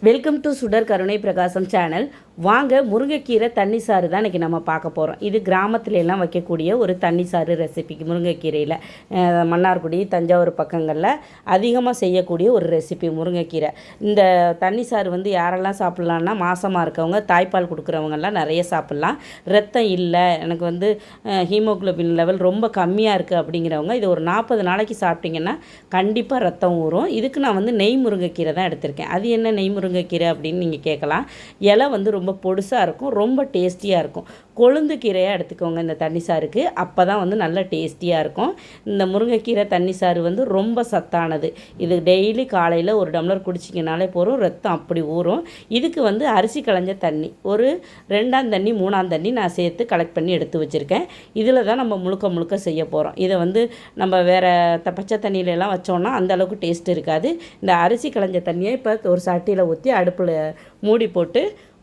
Welcome to சுடர் கருணை பிரகாசம் சேனல். வாங்க, முருங்கைக்கீரை தண்ணி சாறு தான் இன்றைக்கி நம்ம பார்க்க போகிறோம். இது கிராமத்துல எல்லாம் வைக்கக்கூடிய ஒரு தண்ணி சாறு ரெசிபிக்கு முருங்கைக்கீரையில் மன்னார்குடி தஞ்சாவூர் பக்கங்களில் அதிகமாக செய்யக்கூடிய ஒரு ரெசிபி முருங்கைக்கீரை. இந்த தண்ணி சாறு வந்து யாரெல்லாம் சாப்பிட்லான்னா, மாசமாக இருக்கவங்க, தாய்ப்பால் கொடுக்குறவங்கெல்லாம் நிறைய சாப்பிட்லாம். ரத்தம் இல்லை, எனக்கு வந்து ஹீமோக்ளோபின் லெவல் ரொம்ப கம்மியாக இருக்குது அப்படிங்கிறவங்க இது ஒரு 40 நாளைக்கு சாப்பிட்டிங்கன்னா கண்டிப்பாக ரத்தம் ஊறும். இதுக்கு நான் வந்து நெய் முருங்கைக்கீரை தான் எடுத்திருக்கேன். அது என்ன நெய் முருங்கைக்கீரை அப்படின்னு நீங்கள் கேட்கலாம். இலை வந்து ரொம்ப பொடுசாக இருக்கும், ரொம்ப டேஸ்டியாக இருக்கும். கொழுந்து கீரையாக எடுத்துக்கோங்க இந்த தண்ணி சாருக்கு, அப்போ தான் வந்து நல்ல டேஸ்டியாக இருக்கும். இந்த முருங்கைக்கீரை தண்ணி சாறு வந்து ரொம்ப சத்தானது. இது டெய்லி காலையில் ஒரு டம்ளர் குடிச்சிங்கனாலே போதும், ரத்தம் அப்படி ஊறும். இதுக்கு வந்து அரிசி களைஞ்ச தண்ணி ஒரு 2ஆம் தண்ணி 3ஆம் தண்ணி நான் சேர்த்து கலெக்ட் பண்ணி எடுத்து வச்சுருக்கேன். இதில் தான் நம்ம முழுக்க செய்ய போகிறோம். இதை வந்து நம்ம வேறு பச்சை தண்ணியிலலாம் வச்சோன்னா அந்தளவுக்கு டேஸ்ட் இருக்காது. இந்த அரிசி களைஞ்ச தண்ணியை இப்போ ஒரு சட்டியில் ஊற்றி அடுப்பில் மூடி போட்டு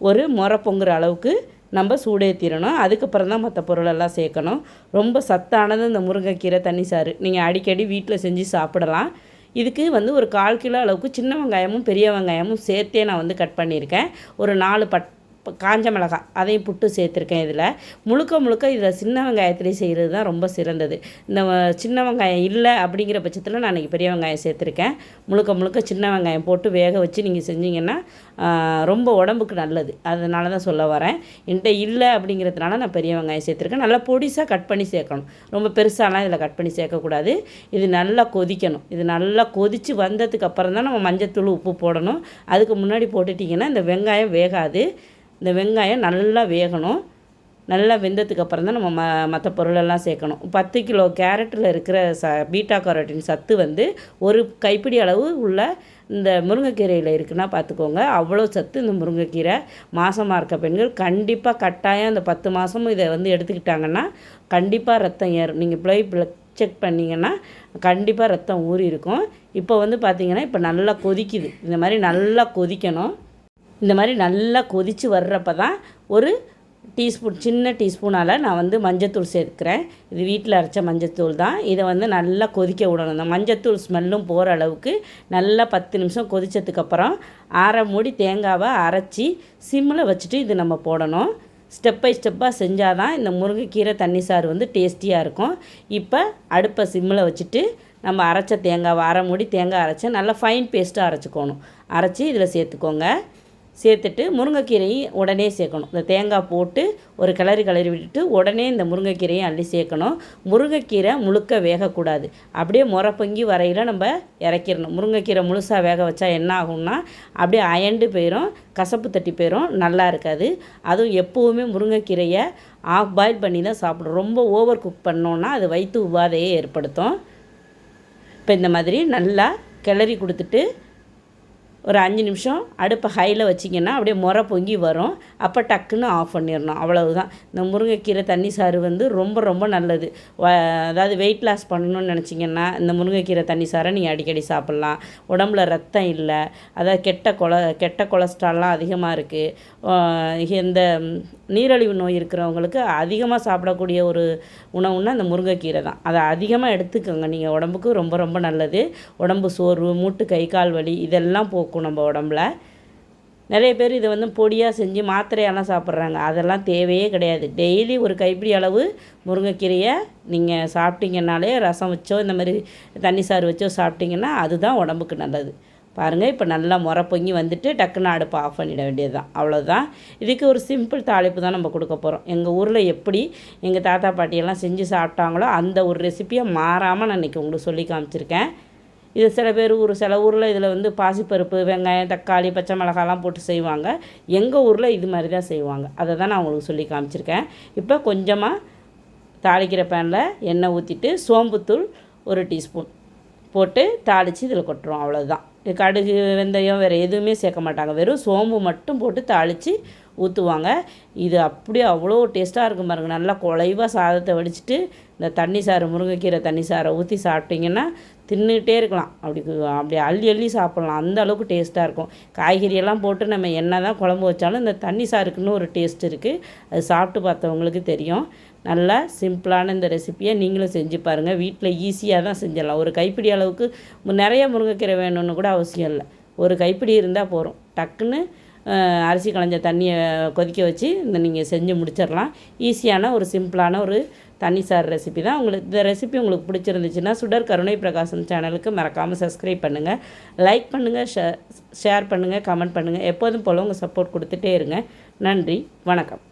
ஒரு முறை பொங்குற அளவுக்கு நம்ம சூடேற்றிடணும். அதுக்கப்புறம் தான் மற்ற பொருளெல்லாம் சேர்க்கணும். ரொம்ப சத்தானது இந்த முருங்கைக்கீரை தண்ணி சாறு. நீங்கள் அடிக்கடி வீட்டில் செஞ்சு சாப்பிடலாம். இதுக்கு வந்து ஒரு 1/4 கிலோ அளவுக்கு சின்ன வெங்காயமும் பெரிய வெங்காயமும் சேர்த்தே நான் வந்து கட் பண்ணியிருக்கேன். ஒரு 4 காஞ்ச மிளகாய் அதையும் புட்டு சேர்த்துருக்கேன். இதில் முழுக்க இதில் சின்ன வெங்காயத்துலேயே செய்கிறது தான் ரொம்ப சிறந்தது. இந்த சின்ன வெங்காயம் இல்லை அப்படிங்கிற பட்சத்தில் நான் இன்றைக்கி பெரிய வெங்காயம் சேர்த்துருக்கேன். முழுக்க சின்ன வெங்காயம் போட்டு வேக வச்சு நீங்கள் செஞ்சிங்கன்னா ரொம்ப உடம்புக்கு நல்லது. அதனால தான் சொல்ல வரேன். என்கிட்ட இல்லை அப்படிங்கிறதுனால நான் பெரிய வெங்காயம் சேர்த்துருக்கேன். நல்லா பொடிசாக கட் பண்ணி சேர்க்கணும், ரொம்ப பெருசாலாம் இதில் கட் பண்ணி சேர்க்கக்கூடாது. இது நல்லா கொதிக்கணும். இது நல்லா கொதித்து வந்ததுக்கு அப்புறம் தான் நம்ம மஞ்சத்தூள் உப்பு போடணும். அதுக்கு முன்னாடி போட்டுட்டிங்கன்னா இந்த வெங்காயம் வேகாது. இந்த வெங்காயம் நல்லா வேகணும். நல்லா வெந்ததுக்கு அப்புறம் தான் நம்ம மற்ற பொருளெல்லாம் சேர்க்கணும். 10 கிலோ கேரட்டில் இருக்கிற பீட்டா கேரோட்டின் சத்து வந்து ஒரு கைப்பிடி அளவு உள்ள இந்த முருங்கைக்கீரையில் இருக்குன்னா பார்த்துக்கோங்க. அவ்வளோ சத்து இந்த முருங்கைக்கீரை. மாதமாக இருக்க பெண்கள் கண்டிப்பாக கட்டாயம் அந்த 10 மாதமும் இதை வந்து எடுத்துக்கிட்டாங்கன்னா கண்டிப்பாக ரத்தம் ஏறும். நீங்கள் பிளட் செக் பண்ணிங்கன்னா கண்டிப்பாக ரத்தம் ஊறி இருக்கும். இப்போ வந்து பார்த்திங்கன்னா இப்போ நல்லா கொதிக்குது. இந்த மாதிரி நல்லா கொதிக்கணும். இந்த மாதிரி நல்லா கொதித்து வர்றப்ப தான் ஒரு டீஸ்பூன், சின்ன டீஸ்பூனால் நான் வந்து மஞ்சத்தூள் சேர்க்குறேன். இது வீட்டில் அரைச்ச மஞ்சத்தூள் தான். இதை வந்து நல்லா கொதிக்க விடணும். இந்த மஞ்சத்தூள் ஸ்மெல்லும் போகிற அளவுக்கு நல்லா 10 நிமிஷம் கொதித்ததுக்கப்புறம் அரை மூடி தேங்காவை அரைச்சி சிம்மில் வச்சுட்டு இது நம்ம போடணும். ஸ்டெப் பை ஸ்டெப்பாக செஞ்சால் தான் இந்த முருங்கைக்கீரை தண்ணி சாறு வந்து டேஸ்டியாக இருக்கும். இப்போ அடுப்பை சிம்மில் வச்சுட்டு நம்ம அரைச்ச தேங்காவை, அரை மூடி தேங்காய் அரைச்சி நல்லா ஃபைன் பேஸ்ட்டாக அரைச்சிக்கணும். அரைச்சி இதில் சேர்த்துக்கோங்க. சேர்த்துட்டு முருங்கைக்கீரையும் உடனே சேர்க்கணும். இந்த தேங்காய் போட்டு ஒரு கிளறி விட்டுட்டு உடனே இந்த முருங்கைக்கீரையும் அள்ளி சேர்க்கணும். முருங்கைக்கீரை முழுக்க வேகக்கூடாது. அப்படியே முறை பொங்கி வரையில் நம்ம இறக்கிடணும். முருங்கைக்கீரை முழுசாக வேக வச்சா என்ன ஆகும்னா அப்படியே அயண்டு போயிடும், கசப்பு தட்டி போயிடும், நல்லா இருக்காது. அதுவும் எப்போவுமே முருங்கைக்கீரையை ஆஃப் பாயில் பண்ணி தான் சாப்பிடும். ரொம்ப ஓவர் குக் பண்ணோன்னா அது வயிற்று உபாதையை ஏற்படுத்தும். இப்போ இந்த மாதிரி நல்லா கிளறி கொடுத்துட்டு ஒரு 5 நிமிஷம் அடுப்பை ஹையில் வச்சிங்கன்னா அப்படியே முறை பொங்கி வரும். அப்போ டக்குன்னு ஆஃப் பண்ணிடணும். அவ்வளவுதான். இந்த முருங்கைக்கீரை தண்ணி சாறு வந்து ரொம்ப நல்லது. அதாவது வெயிட் லாஸ் பண்ணணும்னு நினச்சிங்கன்னா இந்த முருங்கைக்கீரை தண்ணி சாரை நீங்கள் அடிக்கடி சாப்பிட்லாம். உடம்புல ரத்தம் இல்லை, அதாவது கெட்ட கொலஸ்ட்ரால்லாம் அதிகமாக இருக்குது. இந்த நீரிழிவு நோய் இருக்கிறவங்களுக்கு அதிகமாக சாப்பிடக்கூடிய ஒரு உணவுன்னா இந்த முருங்கைக்கீரை தான். அதை அதிகமாக எடுத்துக்கோங்க. நீங்கள் உடம்புக்கு ரொம்ப நல்லது. உடம்பு சோர்வு, மூட்டு கை கால் வலி இதெல்லாம் போக்கும் நம்ம உடம்புல. நிறைய பேர் இதை வந்து பொடியாக செஞ்சு மாத்திரையெல்லாம் சாப்பிட்றாங்க. அதெல்லாம் தேவையே கிடையாது. டெய்லி ஒரு கைப்பிடி அளவு முருங்கைக்கீரையை நீங்கள் சாப்பிட்டீங்கன்னாலே, ரசம் வச்சோ இந்த மாதிரி தண்ணி சாறு வச்சோ சாப்பிட்டிங்கன்னா அதுதான் உடம்புக்கு நல்லது. பாருங்கள், இப்போ நல்லா முறை பொங்கி வந்துட்டு டக்குன்னு அடுப்பை ஆஃப் பண்ணிட வேண்டியது தான். அவ்வளோதான். இதுக்கு ஒரு சிம்பிள் தாளிப்பு தான் நம்ம கொடுக்க போகிறோம். எங்கள் ஊரில் எப்படி எங்கள் தாத்தா பாட்டியெல்லாம் செஞ்சு சாப்பிட்டாங்களோ அந்த ஒரு ரெசிப்பியை மாறாமல் நான் இன்றைக்கி உங்களுக்கு சொல்லி காமிச்சிருக்கேன். இது சில ஊரில் இதில் வந்து பாசிப்பருப்பு, வெங்காயம், தக்காளி, பச்சை மிளகாலாம் போட்டு செய்வாங்க. எங்கள் ஊரில் இது மாதிரி தான் செய்வாங்க. அதை தான் நான் உங்களுக்கு சொல்லி காமிச்சிருக்கேன். இப்போ கொஞ்சமாக தாளிக்கிற பேனில் எண்ணெய் ஊற்றிட்டு சோம்புத்தூள் 1 டீஸ்பூன் போட்டு தாளித்து இதில் கொட்டுறோம். அவ்வளோதான். கடுகு, வெந்தயம் வேறு எதுவுமே சேர்க்க மாட்டாங்க. வெறும் சோம்பு மட்டும் போட்டு தாளித்து ஊற்றுவாங்க. இது அப்படியே அவ்வளோ டேஸ்ட்டாக இருக்கும் பாருங்கள். நல்லா குழைவாக சாதத்தை வடிச்சிட்டு இந்த தண்ணி சாறு, முருங்கைக்கீரை தண்ணி சாறை ஊற்றி சாப்பிட்டிங்கன்னா தின்னுகிட்டே இருக்கலாம். அப்படி அள்ளி சாப்பிட்லாம். அந்த அளவுக்கு டேஸ்ட்டாக இருக்கும். காய்கறியெல்லாம் போட்டு நம்ம என்ன தான் குழம்பு வச்சாலும் இந்த தண்ணி சாருக்குன்னு ஒரு டேஸ்ட் இருக்குது. அது சாப்பிட்டு பார்த்தவங்களுக்கு தெரியும். நல்லா சிம்பிளான இந்த ரெசிப்பியை நீங்களும் செஞ்சு பாருங்கள். வீட்டில் ஈஸியாக தான் செஞ்சிடலாம். ஒரு கைப்பிடி அளவுக்கு நிறைய முருங்கைக்கீரை வேணும்னு கூட அவசியம் இல்லை. ஒரு கைப்பிடி இருந்தால் போதும். டக்குன்னு அரிசி களைஞ்ச தண்ணியை கொதிக்க வச்சு நீங்கள் செஞ்சு முடிச்சிடலாம். ஈஸியான ஒரு சிம்பிளான ஒரு தண்ணி சாறு ரெசிபி தான். இந்த ரெசிபி உங்களுக்கு பிடிச்சிருந்துச்சுன்னா சுடர் கருணை பிரகாசம் சேனலுக்கு மறக்காமல் சப்ஸ்கிரைப் பண்ணுங்கள், லைக் பண்ணுங்கள், ஷேர் பண்ணுங்கள், கமெண்ட் பண்ணுங்கள். எப்போதும் போல் உங்கள் சப்போர்ட் கொடுத்துட்டே இருங்க. நன்றி, வணக்கம்.